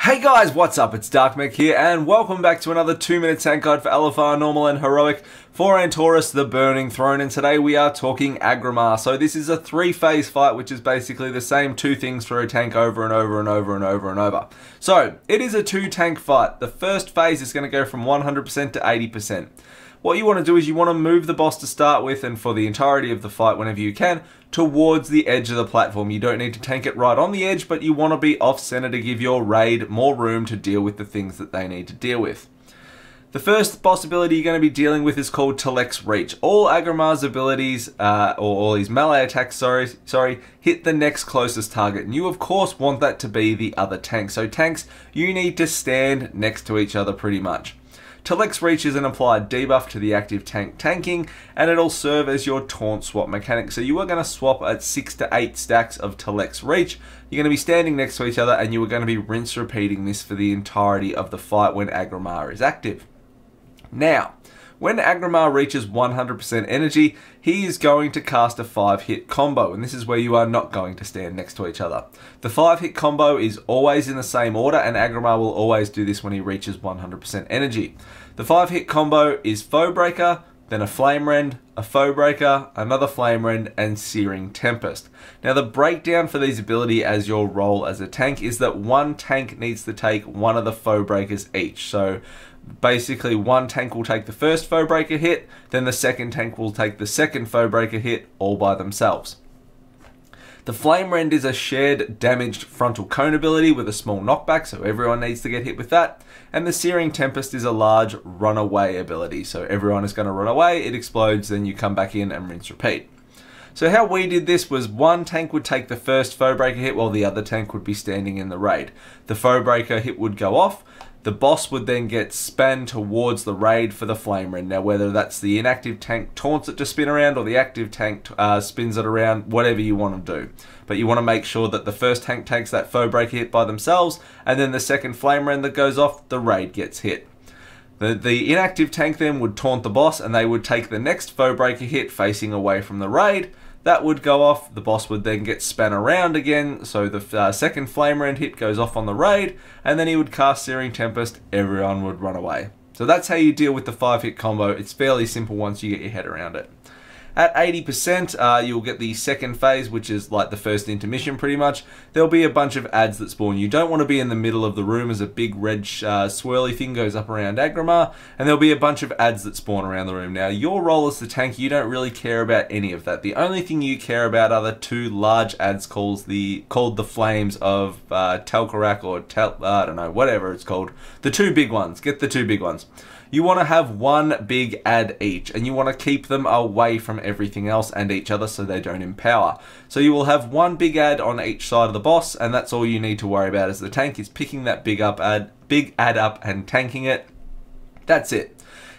Hey guys, what's up? It's Darkmech here, and welcome back to another 2-minute tank guide for LFR, Normal and Heroic for Antorus, the Burning Throne, and today we are talking Aggramar. So this is a 3-phase fight, which is basically the same 2 things for a tank over and over and over and over and over. So, it is a 2-tank fight. The first phase is going to go from 100% to 80%. What you want to do is you want to move the boss to start with, and for the entirety of the fight whenever you can, towards the edge of the platform. You don't need to tank it right on the edge, but you want to be off-center to give your raid more room to deal with the things that they need to deal with. The first boss ability you're going to be dealing with is called Telex Reach. All Aggramar's abilities, or all his melee attacks, hit the next closest target. And you of course want that to be the other tank. So tanks, you need to stand next to each other pretty much. Telex Reach is an applied debuff to the active tank tanking, and it'll serve as your taunt swap mechanic. So you are going to swap at 6 to 8 stacks of Telex Reach. You're going to be standing next to each other, and you are going to be rinse repeating this for the entirety of the fight when Aggramar is active. Now, when Aggramar reaches 100% energy, he is going to cast a 5-hit combo, and this is where you are not going to stand next to each other. The 5-hit combo is always in the same order, and Aggramar will always do this when he reaches 100% energy. The 5-hit combo is Foe Breaker, then a Flame Rend, a Foe Breaker, another Flame Rend, and Searing Tempest. Now the breakdown for these ability as your role as a tank is that one tank needs to take one of the Foe Breakers each. So basically one tank will take the first Foe Breaker hit, then the second tank will take the second Foe Breaker hit all by themselves. The Flame Rend is a shared damaged frontal cone ability with a small knockback, so everyone needs to get hit with that. And the Searing Tempest is a large runaway ability, so everyone is going to run away, it explodes, then you come back in and rinse repeat. So how we did this was one tank would take the first Foe Breaker hit while the other tank would be standing in the raid. The Foe Breaker hit would go off. The boss would then get spun towards the raid for the Flame Rend. Now whether that's the inactive tank taunts it to spin around or the active tank spins it around, whatever you want to do. But you want to make sure that the first tank takes that Foe Breaker hit by themselves, and then the second Flame Rend that goes off, the raid gets hit. The inactive tank then would taunt the boss, and they would take the next Foe Breaker hit facing away from the raid. That would go off, the boss would then get spun around again, so the second Flame Rend hit goes off on the raid, and then he would cast Searing Tempest, everyone would run away. So that's how you deal with the 5-hit combo. It's fairly simple once you get your head around it. At 80%, you'll get the second phase, which is like the first intermission pretty much. There'll be a bunch of adds that spawn. You don't want to be in the middle of the room as a big red swirly thing goes up around Aggramar, and there'll be a bunch of adds that spawn around the room. Now, your role as the tank, you don't really care about any of that. The only thing you care about are the 2 large adds called the Flames of Telkarak, or I don't know, whatever it's called. The 2 big ones. Get the 2 big ones. You want to have one big add each, and you want to keep them away from everything else and each other so they don't empower. So you will have one big add on each side of the boss, and that's all you need to worry about as the tank, is picking that big add up and tanking it. That's it.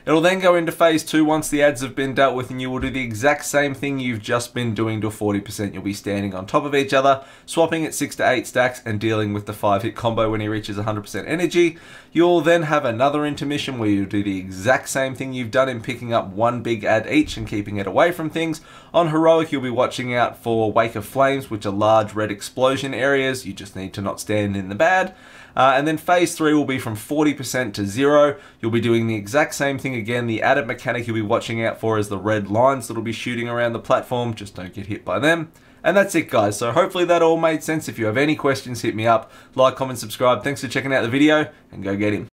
It'll then go into phase 2 once the adds have been dealt with, and you will do the exact same thing you've just been doing to 40%. You'll be standing on top of each other, swapping at 6 to 8 stacks, and dealing with the 5-hit combo when he reaches 100% energy. You'll then have another intermission where you'll do the exact same thing you've done in picking up one big add each and keeping it away from things. On Heroic, you'll be watching out for Wake of Flames, which are large red explosion areas. You just need to not stand in the bad. And then phase 3 will be from 40% to 0. You'll be doing the exact same thing again. The added mechanic you'll be watching out for is the red lines that'll be shooting around the platform. Just don't get hit by them. And that's it, guys. So hopefully that all made sense. If you have any questions, hit me up. Like, comment, subscribe. Thanks for checking out the video, and go get him.